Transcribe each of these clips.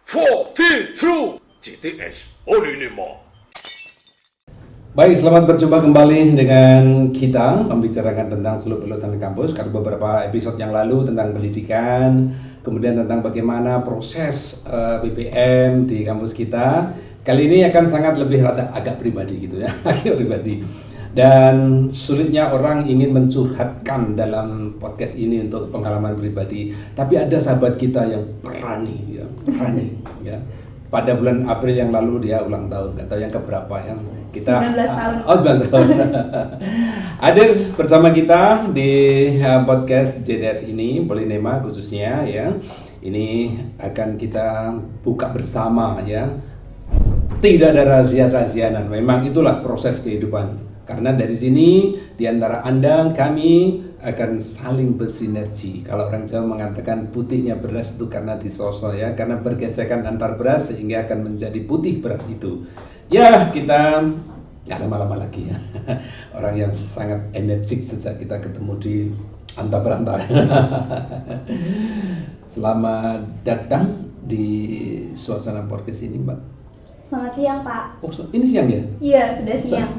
42 GTS Olinima. Baik, selamat berjumpa kembali dengan kita membicarakan tentang seluk-beluk tentang kampus. Karena beberapa episode yang lalu tentang pendidikan, kemudian tentang bagaimana proses BBM di kampus kita. Kali ini akan sangat lebih agak pribadi gitu ya, agak pribadi. Dan sulitnya orang ingin mencurhatkan dalam podcast ini untuk pengalaman pribadi. Tapi ada sahabat kita yang berani ya. Pada bulan April yang lalu dia ulang tahun, nggak tahu yang keberapa ya. Kita 19 tahun. Oh, 19 tahun. Hadir bersama kita di podcast JDS ini, Polinema khususnya ya. Ini akan kita buka bersama ya. Tidak ada rahasia-rahasiaan. Memang itulah proses kehidupan. Karena dari sini di antara Anda, kami akan saling bersinergi. Kalau orang Jawa mengatakan putihnya beras itu karena disosok ya, karena bergesekan antar beras sehingga akan menjadi putih beras itu. Ya, kita nggak lama-lama lagi ya. Orang yang sangat energik sejak kita ketemu di Anta Beranta. Selamat datang di suasana podcast ini, Mbak. Selamat siang, Pak. Oh, ini siang ya? Iya, sudah siang.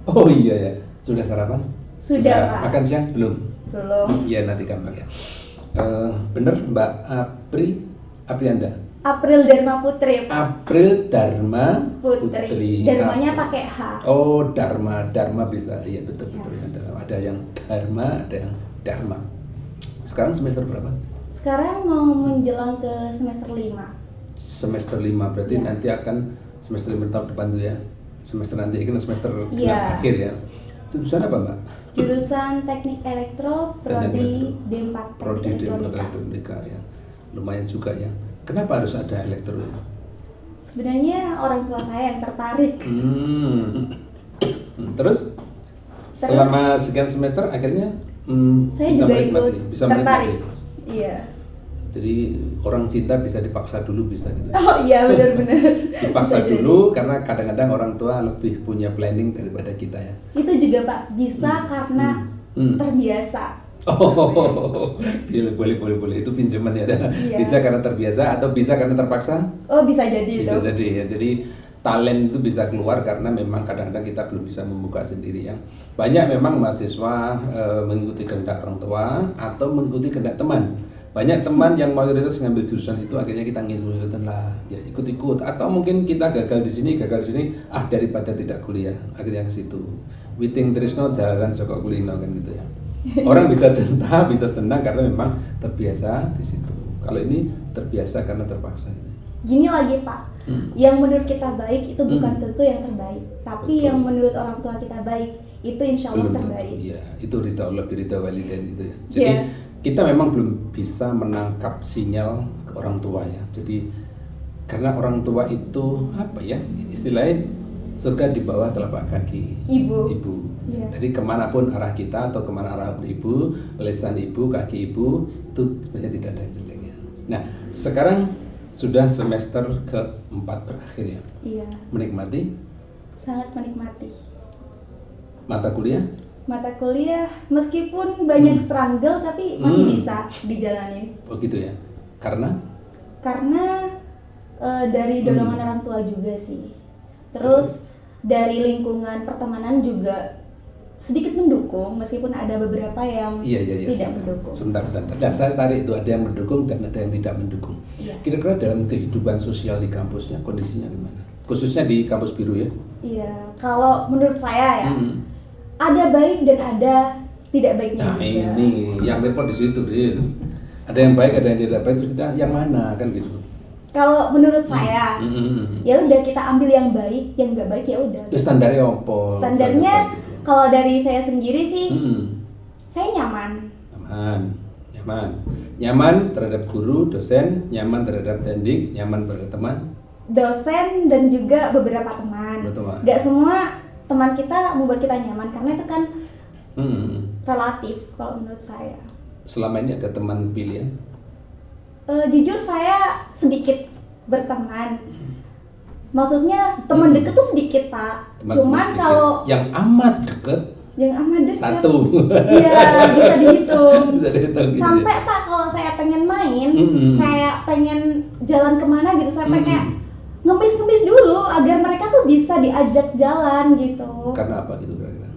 Oh iya ya, sudah sarapan? Sudah, Pak. Makan siang? Belum? Belum. Iya, nanti gampang ya. Bener Mbak Aprianda? April Dharma Putri, Pak. April Dharma Putri. Dharmanya pakai H. Oh, Dharma bisa. Iya, betul ya. Ada yang Dharma, ada yang Dharma. Sekarang semester berapa? Sekarang mau menjelang ke semester 5. Semester 5, berarti Ya. nanti akan semester 5 tahun depan tuh ya. Semester nanti kan semester Ya. akhir ya. Jurusan apa, Mbak? Jurusan Teknik Elektro, Prodi D4. Prodi D4 Elektronika. Elektronika ya. Lumayan juga ya. Kenapa harus ada elektro? Sebenarnya orang tua saya yang tertarik. Terus selama sekian semester akhirnya Saya bisa juga menikmati, ikut bisa tertarik. menikmati. Iya. Jadi orang cinta bisa dipaksa dulu bisa gitu. Oh iya, benar-benar. Dipaksa Bisa jadi. dulu karena kadang-kadang orang tua lebih punya planning daripada kita ya. Itu juga, Pak, bisa karena terbiasa. Oh, boleh itu pinjaman ya. Iya. Bisa karena terbiasa atau bisa karena terpaksa? Oh, bisa jadi Bisa itu. jadi ya. Jadi talent itu bisa keluar karena memang kadang-kadang kita belum bisa membuka sendiri ya. Banyak memang mahasiswa mengikuti kehendak orang tua atau mengikuti kehendak teman. Banyak teman yang mayoritas ngambil jurusan itu akhirnya kita ngikut lah, ya ikut-ikut. Atau mungkin kita gagal di sini, daripada tidak kuliah, akhirnya ke situ. Witing Trisno jalanan Joko Kulino kan gitu ya. Orang bisa cinta, bisa senang karena memang terbiasa di situ. Kalau ini terbiasa karena terpaksa. Gini lagi, Pak, yang menurut kita baik itu bukan tentu yang terbaik, tapi Betul. yang menurut orang tua kita baik itu insya Allah terbaik. Iya, itu rida walidain gitu ya. Jadi Iya. kita memang belum bisa menangkap sinyal ke orang tua ya. Jadi karena orang tua itu apa ya, istilahnya surga di bawah telapak kaki Ibu. Iya. Jadi kemanapun arah kita atau kemana arah ibu, lesan ibu, kaki ibu itu sebenarnya tidak ada yang jelek ya. Nah sekarang sudah semester keempat berakhir ya. Iya, Menikmati sangat menikmati. mata kuliah. Mata kuliah meskipun banyak struggle tapi masih bisa dijalanin. Oh gitu ya. Karena Dari dorongan orang tua juga sih. Terus dari lingkungan pertemanan juga sedikit mendukung meskipun ada beberapa yang Iya. tidak mendukung. Sebentar. Nah, saya tarik itu ada yang mendukung dan ada yang tidak mendukung. Iya. Kira-kira dalam kehidupan sosial di kampusnya kondisinya gimana? Khususnya di kampus biru ya. Iya, kalau menurut saya ya ada baik dan ada tidak baiknya Nah juga. ini yang repot di situ, Rin. Ada yang baik, ada yang tidak baik. Terus kita yang mana kan gitu. Kalau menurut saya, ya udah kita ambil yang baik, yang nggak baik ya udah. Itu standarnya apa? Standarnya Gitu. kalau dari saya sendiri sih, saya nyaman. Nyaman terhadap guru, dosen, nyaman terhadap tendik, nyaman terhadap teman. Dosen dan juga beberapa teman. Betul. Nggak semua teman kita membuat kita nyaman karena itu kan relatif kalau menurut saya. Selama ini ada teman pilihan? Jujur saya sedikit berteman. Maksudnya teman deket tuh sedikit, Pak. Teman Cuman sedikit. kalau yang amat deket yang amat dekat. Satu. Iya, bisa dihitung. Bisa dihitung gitu. Sampai Pak kalau saya pengen main, kayak pengen jalan kemana gitu, saya pengen ngemis-ngemis dulu agar mereka tuh bisa diajak jalan gitu. Karena apa gitu kira-kira?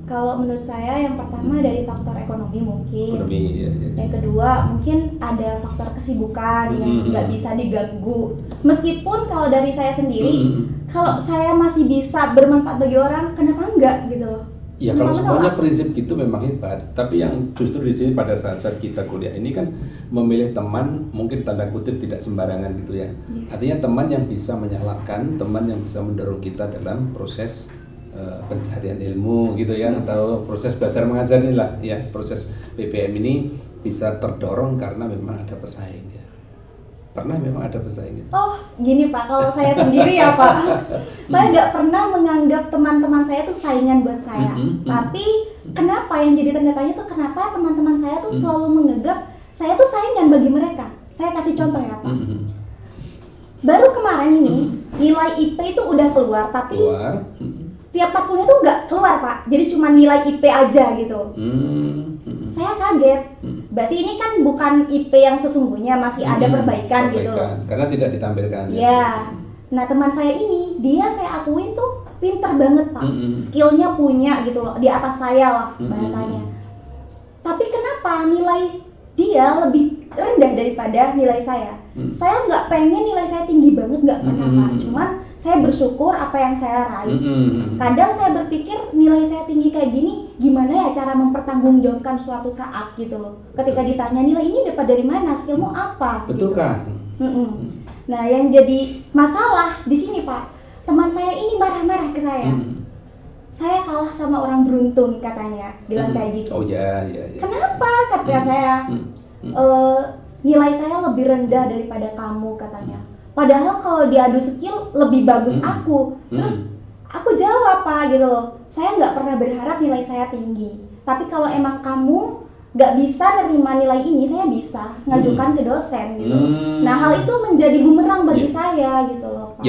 Kalau menurut saya yang pertama dari faktor ekonomi mungkin. Ekonomi, ya. Yang kedua mungkin ada faktor kesibukan yang nggak bisa diganggu. Meskipun kalau dari saya sendiri, kalau saya masih bisa bermanfaat bagi orang, kenapa enggak gitu loh? Ya kalau semuanya prinsip gitu memang hebat. Tapi yang justru di sini pada saat-saat kita kuliah ini kan memilih teman mungkin tanda kutip tidak sembarangan gitu ya. Artinya teman yang bisa menyalakan, teman yang bisa mendorong kita dalam proses pencarian ilmu gitu ya, atau proses belajar mengajar inilah ya, proses PPM ini bisa terdorong karena memang ada pesaing ya. Pernah memang ada pesaing gitu. Oh gini Pak, kalau saya sendiri ya Pak, saya nggak pernah menganggap teman-teman saya tuh saingan buat saya. Tapi kenapa yang jadi tanda tanya tuh kenapa teman-teman saya tuh selalu menganggap saya tuh saingan bagi mereka. Saya kasih contoh ya Pak. Baru kemarin ini nilai IP itu udah keluar, tapi tiap matkulnya tuh nggak keluar Pak, jadi cuma nilai IP aja gitu. Saya kaget, berarti ini kan bukan IP yang sesungguhnya, masih ada perbaikan gitu. Karena tidak ditampilkan. Ya. Nah teman saya ini, dia saya akuin tuh pintar banget Pak, skillnya punya gitu loh, di atas saya lah bahasanya. Tapi kenapa nilai dia lebih rendah daripada nilai saya? Saya nggak pengen nilai saya tinggi banget, nggak pernah Pak. Cuman saya bersyukur apa yang saya raih. Kadang saya berpikir nilai saya tinggi kayak gini, gimana ya cara mempertanggungjawabkan suatu saat gitu loh. Ketika ditanya nilai ini dapat dari mana, skillmu apa? Betul gitu. kan? Nah yang jadi masalah di sini Pak, teman saya ini marah-marah ke saya. Saya kalah sama orang beruntung katanya, bilang kayak gitu. Oh ya. Kenapa kata saya? Nilai saya lebih rendah daripada kamu katanya. Padahal kalau diadu skill lebih bagus aku. Terus aku jawab Pak gitu loh, saya nggak pernah berharap nilai saya tinggi. Tapi kalau emang kamu nggak bisa nerima nilai ini, saya bisa ngajukan ke dosen gitu. Nah hal itu menjadi bumerang bagi saya gitu loh Pak.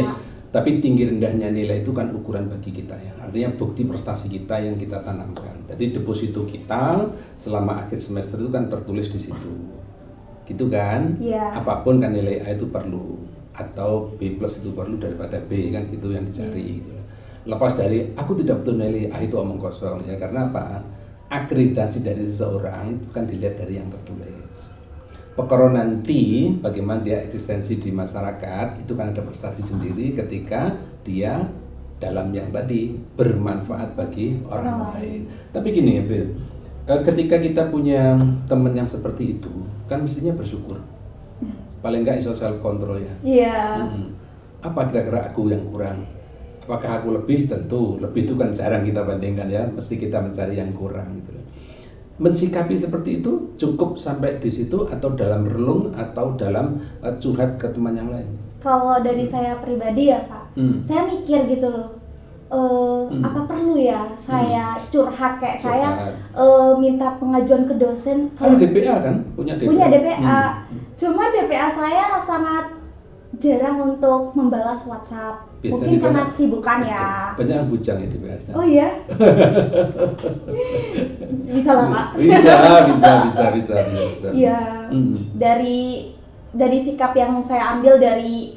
Tapi tinggi rendahnya nilai itu kan ukuran bagi kita ya. Artinya bukti prestasi kita yang kita tanamkan. Jadi deposito kita selama akhir semester itu kan tertulis di situ. Gitu kan? Apapun kan nilai A itu perlu, atau B+ itu perlu daripada B kan, gitu yang dicari gitu. Lepas dari aku tidak betul nilai A itu omong kosong ya, karena apa? Akreditasi dari seseorang itu kan dilihat dari yang tertulis. Perkara nanti bagaimana dia eksistensi di masyarakat itu kan ada prestasi sendiri ketika dia dalam yang tadi bermanfaat bagi orang lain. Tapi gini ya Bill, ketika kita punya teman yang seperti itu kan mestinya bersyukur. Paling enggak social control ya. Iya. Apa kira-kira aku yang kurang? Apakah aku lebih? Tentu lebih itu kan jarang kita bandingkan ya. Mesti kita mencari yang kurang gitu. Mensikapi seperti itu cukup sampai di situ, atau dalam relung, atau dalam curhat ke teman yang lain? Kalau dari saya pribadi ya Pak, saya mikir gitu loh. Apa perlu ya saya curhat kayak saya minta pengajuan ke dosen? Kalau DPA kan punya DPA. Punya DPA. Cuma DPA saya sangat jarang untuk membalas WhatsApp. Biasanya mungkin karena kesibukan ya. Banyak yang bujang ya DPA. Oh iya. Bisa lah Pak. Bisa. Iya. Dari sikap yang saya ambil dari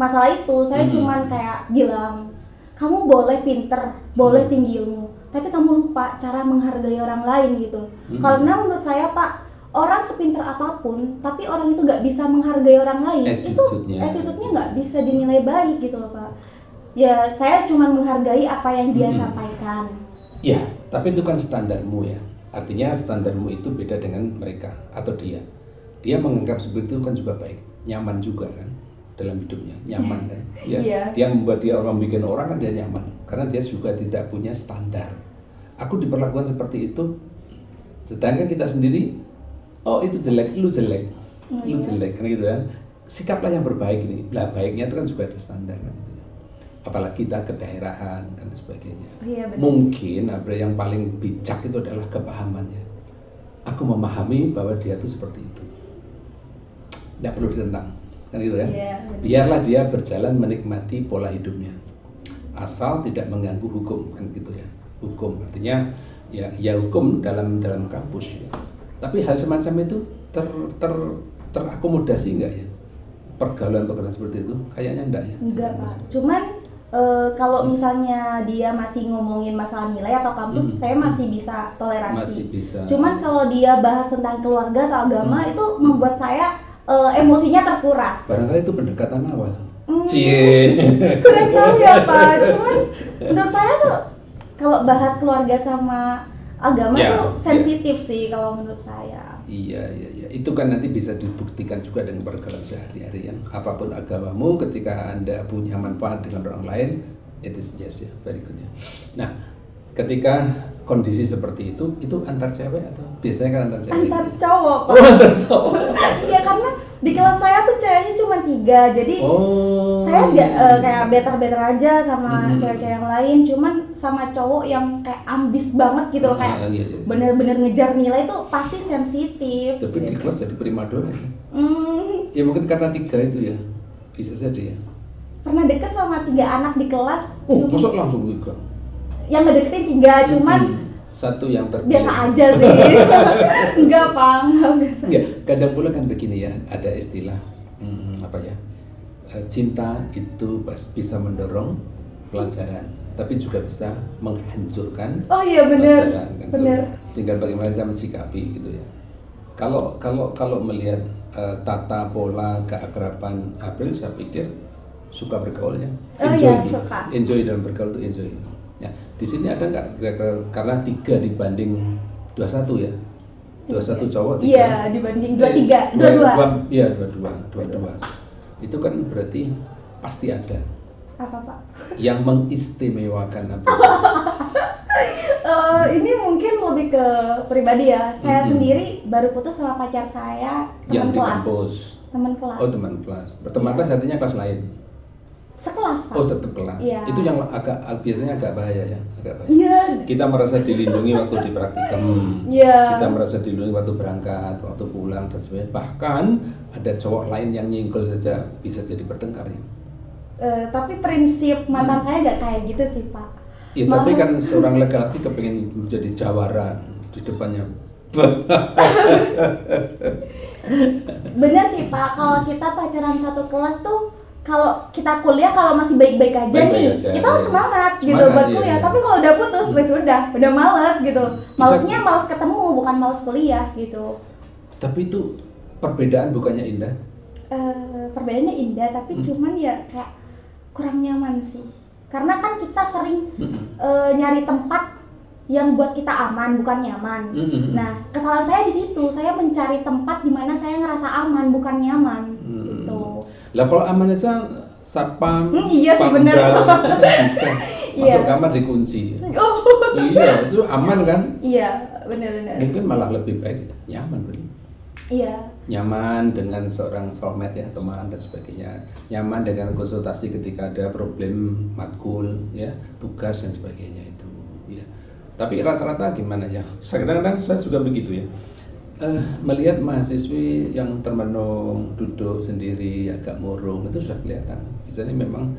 masalah itu, saya cuman kayak bilang, kamu boleh pinter, boleh tinggi ilmu, tapi kamu lupa cara menghargai orang lain gitu. Karena menurut saya Pak, orang sepinter apapun, tapi orang itu nggak bisa menghargai orang lain, itu attitude-nya nggak bisa dinilai baik gitu loh Pak. Ya saya cuma menghargai apa yang dia sampaikan. Ya, tapi itu kan standarmu ya. Artinya standarmu itu beda dengan mereka atau dia. Dia menganggap seperti itu kan juga baik, nyaman juga kan dalam hidupnya, nyaman kan. Ya, dia membuat dia orang bikin orang kan dia nyaman, karena dia juga tidak punya standar. Aku diperlakukan seperti itu, sedangkan kita sendiri, oh itu jelek, lu jelek, kan gitu kan. Sikaplah yang berbaik ini. Lah baiknya itu kan juga ada standar kan. Apalagi kita kedaerahan dan sebagainya. Mungkin yang paling bijak itu adalah kepahamannya. Aku memahami bahwa dia itu seperti itu, tidak perlu ditentang, kan gitu kan? Biarlah dia berjalan menikmati pola hidupnya, asal tidak mengganggu hukum, kan gitu ya. hukum, artinya ya hukum dalam kampus ya. Tapi hal semacam itu terakomodasi enggak ya? Pergaulan seperti itu kayaknya enggak ya? Enggak, Pak. Cuman kalau misalnya dia masih ngomongin masalah nilai atau kampus, saya masih bisa toleransi. Masih bisa. Cuman kalau dia bahas tentang keluarga atau agama itu membuat saya emosinya terkuras. Barangkali itu pendekatan awal. Kurang tahu ya Pak. Cuman menurut saya tuh kalau bahas keluarga sama agama tuh sensitif sih kalau menurut saya. Iya. Itu kan nanti bisa dibuktikan juga dengan pergaulan sehari-hari ya. Apapun agamamu, ketika Anda punya manfaat dengan orang lain, it is yes ya, very good ya. Nah, ketika kondisi seperti itu antar cewek atau biasanya kan antar cewek? Antar cowok, Pak. Oh, antar cowok. Iya, karena di kelas saya tuh ceweknya cuma 3, jadi saya nggak kayak better aja sama cewek-cewek yang lain, cuman sama cowok yang kayak ambis banget gitu loh, kayak bener-bener ngejar nilai tuh pasti sensitif. Tapi gitu. di kelas jadi primadona ya? Ya mungkin karena 3 itu ya, bisa saja ya. Pernah deket sama 3 anak di kelas. Masuk langsung juga. Yang ngedeketin 3, cuman satu yang terpilih. biasa aja sih. Enggak, Pak, enggak biasa. Enggak, kadang pula kan begini ya, ada istilah cinta itu bisa mendorong pelajaran, tapi juga bisa menghancurkan. Oh iya benar. Benar. Tinggal bagaimana kita mensikapi gitu ya. Kalau melihat tata pola keakraban April, saya pikir suka bergaul ya. Suka. Enjoy dalam bergaul itu enjoy. Ya, di sini ada nggak kira-kira karena 3 dibanding 21 ya? 21 cowok 3. Iya, dibanding 22. Iya, 22. Itu kan berarti pasti ada. Apa, Pak? Yang mengistimewakan apa? Ini mungkin lebih ke pribadi ya. Saya sendiri baru putus sama pacar saya, teman kelas. Kampus. Teman kelas. Oh, teman kelas. Teman kelas artinya kelas lain. Sekelas, Pak. Oh, satu kelas. Iya. Itu yang biasanya agak bahaya ya, Iya. Kita merasa dilindungi waktu di praktikum. Iya. Kita merasa dilindungi waktu berangkat, waktu pulang dan sebagainya. Bahkan ada cowok lain yang nyenggol saja bisa jadi bertengkar ya. Tapi prinsip mantan saya nggak kayak gitu sih, Pak. Ya, tapi kan seorang laki-laki kepengen menjadi jawaran di depannya. Bener sih, Pak. Kalau kita pacaran satu kelas tuh, kalau kita kuliah kalau masih baik-baik aja kita harus semangat gitu buat kuliah. Tapi kalau udah putus, udah malas gitu. Malesnya malas ketemu, bukan malas kuliah gitu. Tapi itu perbedaan bukannya indah? Perbedaannya indah, tapi cuman ya kayak kurang nyaman sih. Karena kan kita sering nyari tempat yang buat kita aman, bukan nyaman. Nah, kesalahan saya di situ. Saya mencari tempat di mana saya ngerasa aman, bukan nyaman. Gitu. Lah kalau aman aja satpam, iya sih benar. Bisa. Masuk kamar dikunci. Iya, itu aman kan? Iya, benar. Mungkin malah lebih baik nyaman betul. Iya. Nyaman dengan seorang soulmate ya, teman dan sebagainya. Nyaman dengan konsultasi ketika ada problem matkul ya, tugas dan sebagainya itu ya. Tapi rata-rata gimana ya? Kadang-kadang saya juga begitu ya. Melihat mahasiswi yang termenung, duduk sendiri, agak murung, itu sudah kelihatan. Misalnya memang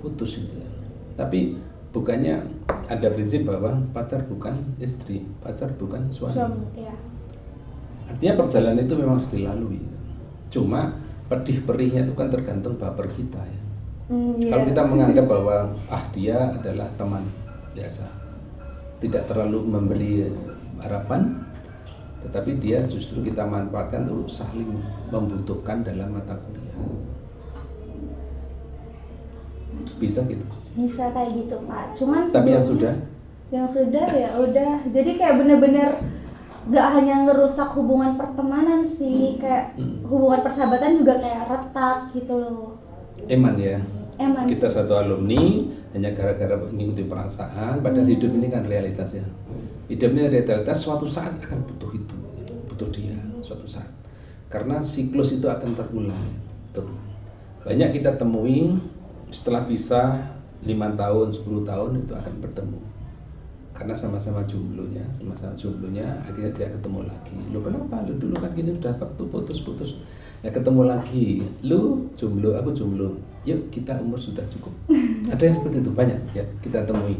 putus gitu ya. Tapi bukannya ada prinsip bahwa pacar bukan istri, pacar bukan suami. Ya. Artinya perjalanan itu memang harus dilalui. Cuma pedih perihnya itu kan tergantung baper kita ya. Kalau kita menganggap bahwa dia adalah teman biasa, tidak terlalu memberi harapan, tetapi dia justru kita manfaatkan untuk saling membutuhkan dalam mata kuliah. Bisa gitu? Bisa kayak gitu, Pak. Cuman tapi yang sudah ya udah. Jadi kayak bener-bener gak hanya ngerusak hubungan pertemanan sih, kayak hubungan persahabatan juga kayak retak gitu loh. Eman ya. Kita sih. satu alumni hanya gara-gara mengikuti perasaan, padahal hidup ini kan realitas ya. Hidup ini realitas, suatu saat akan butuh itu, butuh dia suatu saat. Karena siklus itu akan terulang. Banyak kita temui setelah pisah 5 tahun, 10 tahun itu akan bertemu. Karena sama-sama jomblonya, akhirnya dia ketemu lagi. Lu kenapa? Lu dulu kan gini udah putus. Ya ketemu lagi. Lu jomblo, aku jomblo. Yuk kita umur sudah cukup. Ada yang seperti itu banyak ya kita temui.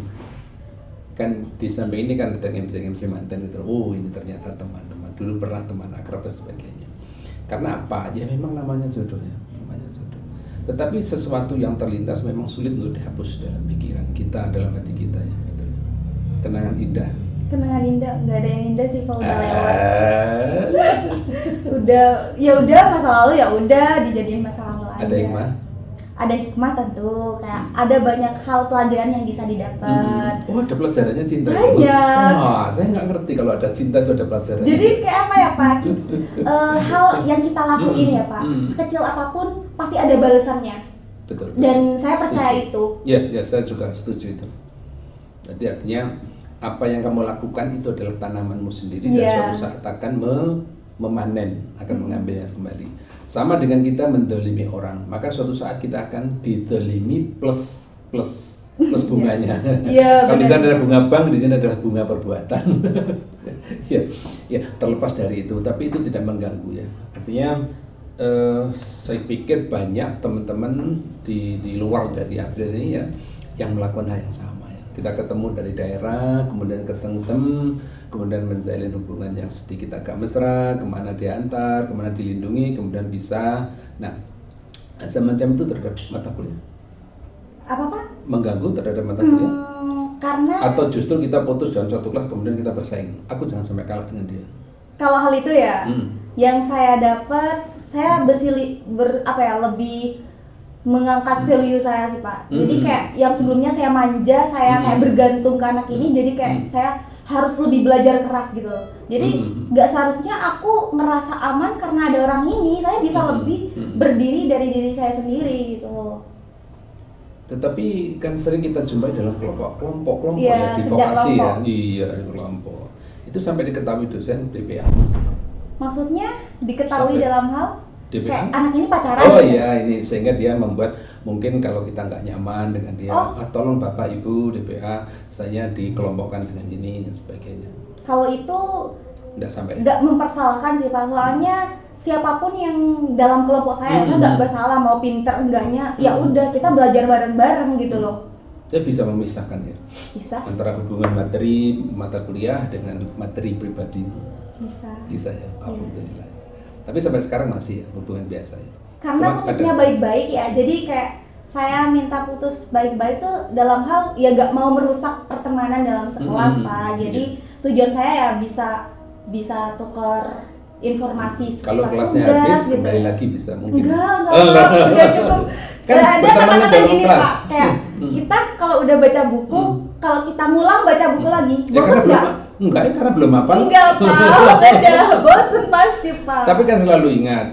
kan di samping ini kan ada MC mantan itu, oh ini ternyata teman-teman dulu pernah teman akrab dan sebagainya. Karena apa? Ya memang namanya jodoh ya, namanya jodoh. Tetapi sesuatu yang terlintas memang sulit untuk dihapus dalam pikiran kita, dalam hati kita ya. Gitu. Kenangan indah. Kenangan indah, nggak ada yang indah sih kalau udah lewat. Udah, ya udah masa lalu ya udah dijadiin masa lalu aja. Ada hikmah? Ada hikmah tentu, kayak ada banyak hal pelajaran yang bisa didapat. Oh, ada pelajarannya cinta. Banyak. Wah, saya nggak ngerti kalau ada cinta itu ada pelajarannya. Jadi kayak apa ya Pak? Hal yang kita lakuin ya Pak, sekecil apapun pasti ada balasannya. Betul. Dan saya percaya itu. Ya, saya juga setuju itu. Jadi artinya apa yang kamu lakukan itu adalah tanamanmu sendiri dan suatu saat akan memanen, akan mengambilnya kembali. Sama dengan kita mendolimi orang, maka suatu saat kita akan didolimi plus bunganya. Kalau di sana ada bunga bank, di sini adalah bunga perbuatan. ya, terlepas dari itu, tapi itu tidak mengganggu ya. Artinya saya pikir banyak teman-teman di luar dari April ini ya yang melakukan hal yang sama. Kita ketemu dari daerah, kemudian kesengsem, kemudian menjalin hubungan yang sedikit agak mesra, kemana diantar, kemana dilindungi, kemudian bisa. Nah, semacam itu terhadap mata kuliah. Apa Pak? Mengganggu terhadap mata kuliah? Karena atau justru kita putus dalam satu kelas, kemudian kita bersaing. Aku jangan sampai kalah dengan dia. Kalau hal itu ya, yang saya dapat, saya lebih mengangkat value saya sih Pak. Jadi kayak yang sebelumnya saya manja, saya kayak bergantung ke anak ini, jadi kayak saya harus lebih belajar keras gitu. Jadi nggak seharusnya aku ngerasa aman karena ada orang ini, saya bisa lebih berdiri dari diri saya sendiri gitu. Tetapi kan sering kita jumpai dalam kelompok ya, di vokasi ya. Iya, di kelompok. Itu sampai diketahui dosen DPA. Maksudnya diketahui dalam hal? DPA? Kayak anak ini pacaran. Oh iya, ini sehingga dia membuat mungkin kalau kita nggak nyaman dengan dia, tolong Bapak Ibu DPA, saya dikelompokkan dengan ini dan sebagainya. Kalau itu nggak mempersalahkan sih Pak, soalnya siapapun yang dalam kelompok saya nggak bersalah, mau pinter enggaknya, ya udah kita belajar bareng-bareng gitu loh. Dia bisa memisahkan ya. Bisa. Antara hubungan materi mata kuliah dengan materi pribadi. Bisa ya. Alhamdulillah. Tapi sampai sekarang masih ya, hubungan biasa ya. Karena putusnya baik-baik ya, jadi kayak saya minta putus baik-baik tuh dalam hal ya gak mau merusak pertemanan dalam sekelas Pak. Jadi tujuan saya ya bisa tukar informasi. Kalau kelasnya habis gitu. Kembali lagi bisa mungkin. Enggak cukup. Kan ada kata-kata gini Pak, kayak kita kalau udah baca buku, kalau kita ngulang baca buku lagi, bosan nggak? Enggak, karena belum hafal. Enggak Pak, udah bosan pasti Pak. Tapi kan selalu ingat,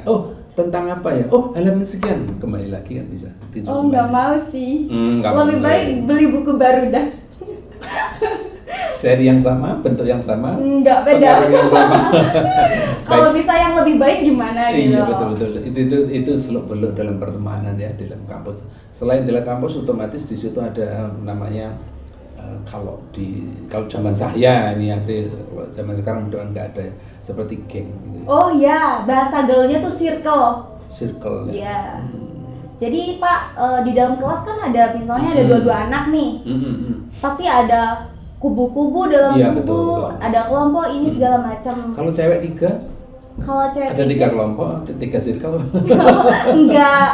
tentang apa ya? Halaman sekian, kembali lagi kan bisa. Nggak mau sih. Lebih baik beli buku baru dah. Seri yang sama, bentuk yang sama. Enggak beda. Yang sama. Kalau bisa yang lebih baik gimana gitu. Iya betul. Itu seluk-beluk dalam pertemanan ya, dalam kampus. Selain dalam kampus, otomatis di situ ada namanya kalau zaman saya ini April, zaman sekarang udah nggak ada ya, seperti geng gitu. Oh ya, bahasa gaulnya tuh circle. Circle. Iya. Jadi Pak, di dalam kelas kan ada misalnya ada dua anak nih. Pasti ada kubu-kubu dalam kubu, betul. Ada kelompok ini segala macam. Kalau cewek 3? Kalau cewek ada 3 kelompok, ada 3 circle. Enggak,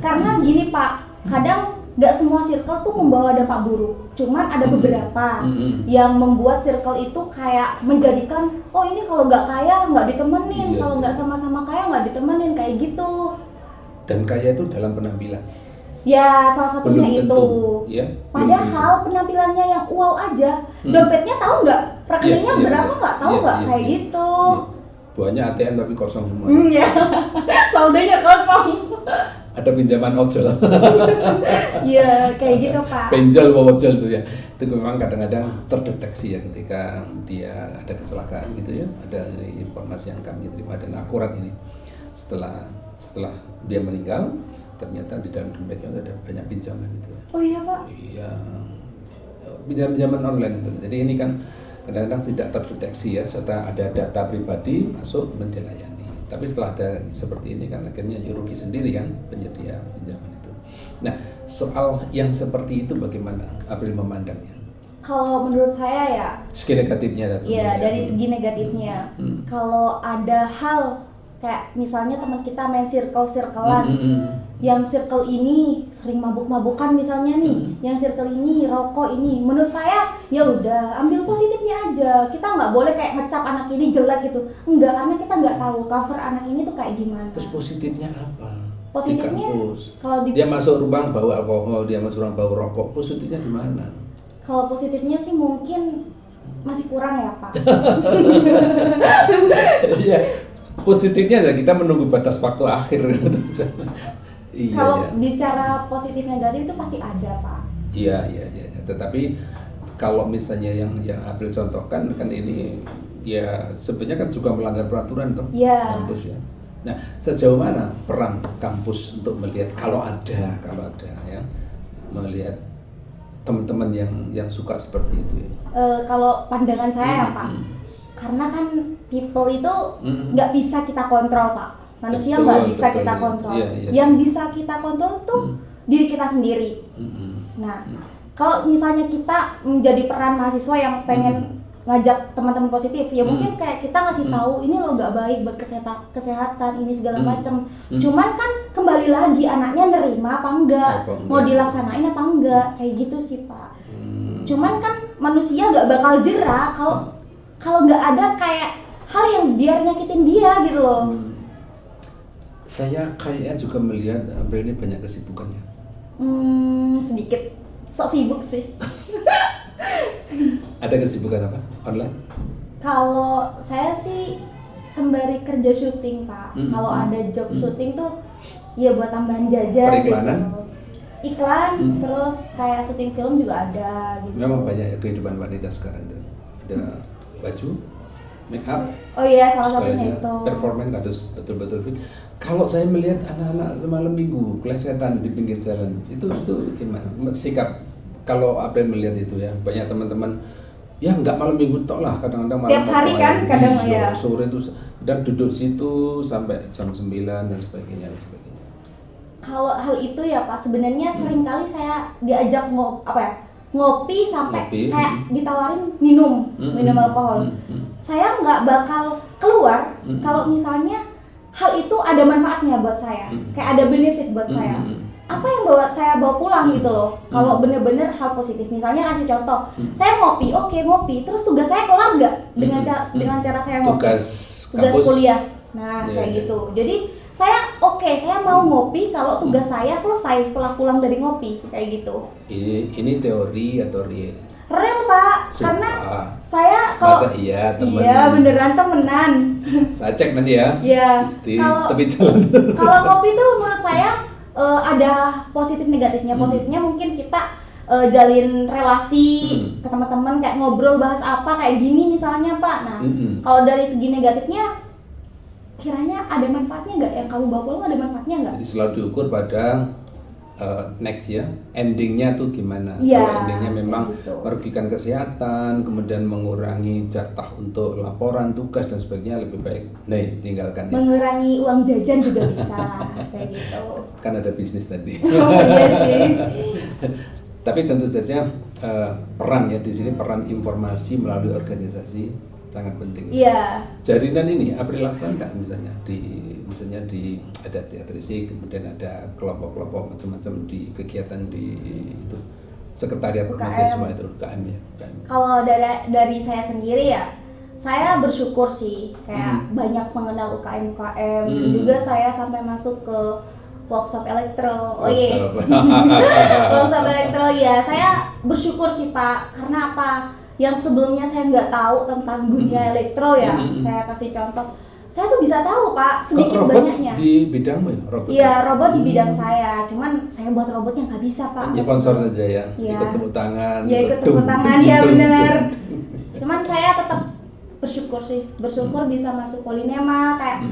karena gini Pak, kadang nggak semua circle tuh membawa dampak buruk. Cuman ada beberapa yang membuat circle itu kayak menjadikan, ini kalau nggak kaya nggak ditemenin, kalau nggak sama-sama kaya nggak ditemenin, kayak gitu. Dan kaya itu dalam penampilan. Ya, salah satunya itu. Ya, padahal penampilannya yang wow aja, dompetnya tahu nggak, rekeningnya berapa nggak tahu nggak, kayak gitu. Buahnya ATM tapi kosong semua. Iya, saldonya kosong. Ada pinjaman ojol. Iya, kayak gitu Pak. Penjol ojol tuh ya. Itu memang kadang-kadang terdeteksi ya ketika dia ada kecelakaan gitu ya. Ada informasi yang kami terima dan akurat ini. Setelah dia meninggal, ternyata di dalam dompetnya ada banyak pinjaman itu. Oh iya Pak? Iya, pinjaman online itu. Jadi ini kan kadang-kadang tidak terdeteksi ya, serta ada data pribadi masuk mendilayani. Tapi setelah ada seperti ini kan akhirnya rugi sendiri kan penyedia pinjaman itu. Nah, soal yang seperti itu bagaimana April memandangnya? Kalau menurut saya ya, Segi negatifnya tadi. ya dari segi negatifnya, kalau ada hal kayak misalnya teman kita main circle-circlean, yang circle ini sering mabuk-mabukan misalnya nih, yang circle ini rokok ini, menurut saya ya udah ambil positifnya aja. Kita nggak boleh kayak ngecap anak ini jelek gitu, enggak, karena kita nggak tahu cover anak ini tuh kayak gimana. Terus positifnya apa? Positifnya, Di kampus. kalau Dia masuk ruang bau alkohol, dia masuk ruang bau rokok, positifnya di mana? kalau positifnya sih mungkin masih kurang ya Pak. Iya. Positifnya ya kita menunggu batas waktu akhir. Iya, Kalau iya. bicara positif negatif itu pasti ada Pak. Iya. Tetapi kalau misalnya yang April contohkan kan ini ya sebenarnya kan juga melanggar peraturan toh Iya. kampus ya. Nah, sejauh mana peran kampus untuk melihat kalau ada ya, melihat teman-teman yang suka seperti itu ya. Kalau pandangan saya ya Pak, karena kan people itu nggak bisa kita kontrol Pak. Manusia Betul, nggak bisa betul, kita iya. kontrol. Iya. Yang bisa kita kontrol tuh diri kita sendiri. Nah, kalau misalnya kita menjadi peran mahasiswa yang pengen ngajak teman-teman positif, ya mungkin kayak kita ngasih tahu ini loh nggak baik buat kesehatan ini segala macam. Cuman kan kembali lagi anaknya nerima apa enggak, mau dilaksanain apa enggak, kayak gitu sih Pak. Cuman kan manusia nggak bakal jerah kalau nggak ada kayak hal yang biar nyakitin dia gitu loh. Saya kayaknya juga melihat April ini banyak kesibukannya. Sedikit sok sibuk sih. Ada kesibukan apa? Online? Kalau saya sih sembari kerja syuting Pak. Kalau ada job syuting tuh ya buat tambahan jajan. Periklanan? Gitu. Iklan, terus kayak syuting film juga ada gitu. Memang banyak ya kehidupan wanita sekarang itu. Ada baju, make up, Oh iya, salah satunya itu. performance harus betul-betul fit. Kalau saya melihat anak-anak malam minggu kelesetan di pinggir jalan, itu gimana? Sikap kalau April melihat itu ya, banyak teman-teman ya nggak malam minggu tok lah, kadang-kadang malam Tiap hari kan, kadang ya. sore itu dan duduk situ sampai jam 9 dan sebagainya. Kalau hal itu ya Pak, sebenarnya sering kali saya diajak ngopi sampai kayak ditawarin minum alkohol. Saya nggak bakal keluar kalau misalnya hal itu ada manfaatnya buat saya, kayak ada benefit buat saya. Apa yang saya bawa pulang gitu loh. Kalau bener-bener hal positif, misalnya kasih contoh, saya ngopi, terus tugas saya kelar nggak dengan cara saya ngopi? Tugas kuliah. Nah kayak gitu. Jadi saya mau ngopi kalau tugas saya selesai setelah pulang dari ngopi, kayak gitu. Ini teori atau real? Real Pak, karena saya kalau masa iya temen? Iya beneran temenan. Saya cek nanti ya. Iya. Di tepi jalan. Kalau ngopi tuh menurut saya ada positif negatifnya. Positifnya mungkin kita jalin relasi ke teman-teman, kayak ngobrol bahas apa kayak gini misalnya Pak. Nah kalau dari segi negatifnya, kiranya ada manfaatnya nggak? Yang kamu bawa pulang ada manfaatnya nggak? Jadi selalu diukur pada next ya, endingnya tuh gimana? Iya, kalau endingnya memang gitu. merugikan kesehatan, kemudian mengurangi jatah untuk laporan, tugas dan sebagainya, lebih baik tinggalkan ya. Mengurangi uang jajan juga bisa, kayak gitu. Kan ada bisnis tadi. Oh iya sih. Tapi tentu saja peran ya di sini, peran informasi melalui organisasi sangat penting. Iya. Jaringan ini April lakukan nggak misalnya di ada teatrisi, kemudian ada kelompok-kelompok macam-macam di kegiatan di itu sekretariat mahasiswa itu UKM ya. Kalau dari saya sendiri ya, saya bersyukur sih kayak banyak mengenal UKM juga. Saya sampai masuk ke workshop elektro. Oh iya. Workshop elektro ya. Saya bersyukur sih Pak, karena apa? Yang sebelumnya saya nggak tahu tentang dunia elektro ya, saya kasih contoh, saya tuh bisa tahu Pak sedikit banyaknya. Di bidangmu ya robot? Iya robot di bidang saya, cuman saya buat robotnya nggak bisa Pak. Ya sponsor saja ya, ya. Ikut tepuk tangan. Ya ikut tepuk tangan ya bener. Cuman saya tetap bersyukur bisa masuk Polinema, kayak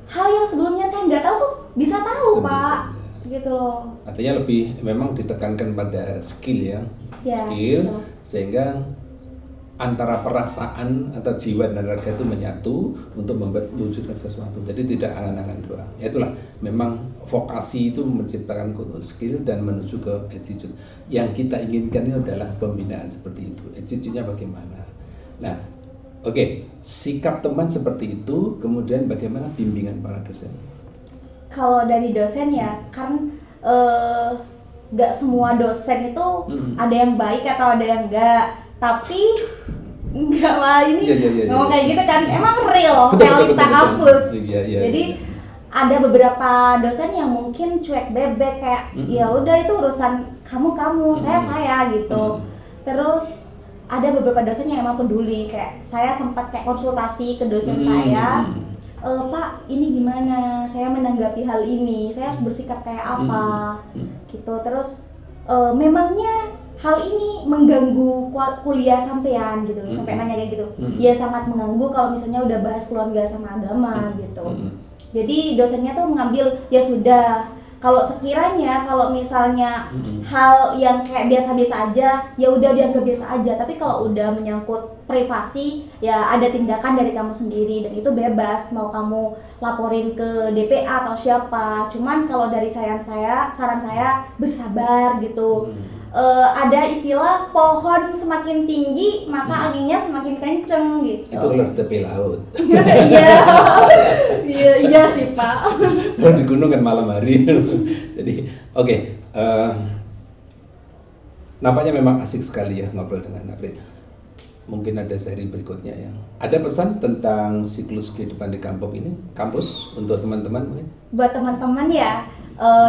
hal yang sebelumnya saya nggak tahu tuh bisa tahu Pak. Gitu loh. Artinya lebih memang ditekankan pada skill ya, skill sehingga antara perasaan atau jiwa dan raga itu menyatu untuk mewujudkan sesuatu. Jadi tidak angan-angan doang. Ya itulah memang vokasi itu menciptakan skill dan menuju ke attitude. Yang kita inginkan ini adalah pembinaan seperti itu. Attitude-nya bagaimana? Nah, oke, sikap teman seperti itu, kemudian bagaimana bimbingan para dosen? Kalau dari dosen ya, kan nggak semua dosen itu ada yang baik atau ada yang enggak. Tapi enggak lah ini ngomong kayak gitu kan, emang real realita kampus. Jadi ada beberapa dosen yang mungkin cuek bebek kayak ya udah itu urusan kamu saya gitu. Terus ada beberapa dosen yang emang peduli, kayak saya sempat kayak konsultasi ke dosen saya, Pak ini gimana, saya menanggapi hal ini, saya harus bersikap kayak apa gitu. Terus memangnya hal ini mengganggu kuliah sampean gitu, sampai nanya kayak gitu. Ya sangat mengganggu kalau misalnya udah bahas keluarga sama agama gitu. Jadi dosennya tuh mengambil ya sudah, kalau sekiranya kalau misalnya hal yang kayak biasa-biasa aja ya udah dianggap biasa aja, tapi kalau udah menyangkut privasi ya ada tindakan dari kamu sendiri dan itu bebas mau kamu laporin ke DPA atau siapa. Cuman kalau dari saran saya bersabar gitu. Ada istilah pohon semakin tinggi maka anginnya semakin kenceng gitu. Itu kalau di tepi laut. Iya sih Pak. Kalau di gunung kan malam hari. Jadi oke. Nampaknya memang asik sekali ya ngobrol dengan April. Mungkin ada seri berikutnya ya. Ada pesan tentang siklus kehidupan di kampus untuk teman-teman mungkin? Buat teman-teman ya,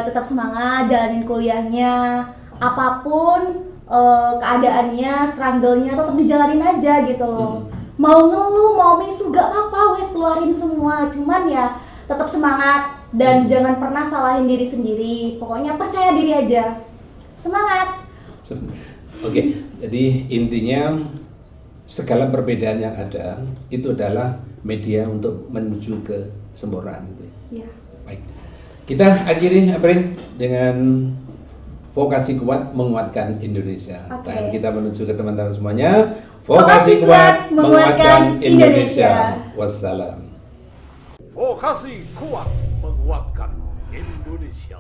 tetap semangat jalanin kuliahnya. Apapun keadaannya, struggle-nya tetap dijalanin aja gitu loh. Mau ngeluh, mau misu gak apa-apa, wes keluarin semua. Cuman ya tetap semangat dan jangan pernah salahin diri sendiri. Pokoknya percaya diri aja. Semangat. Oke, jadi intinya segala perbedaan yang ada itu adalah media untuk menuju ke kesempurnaan gitu. Ya. Baik. Kita akhiri April dengan vokasi kuat menguatkan Indonesia. Dan kita menuju ke teman-teman semuanya. Vokasi kuat menguatkan Indonesia. Wassalam. Vokasi kuat menguatkan Indonesia.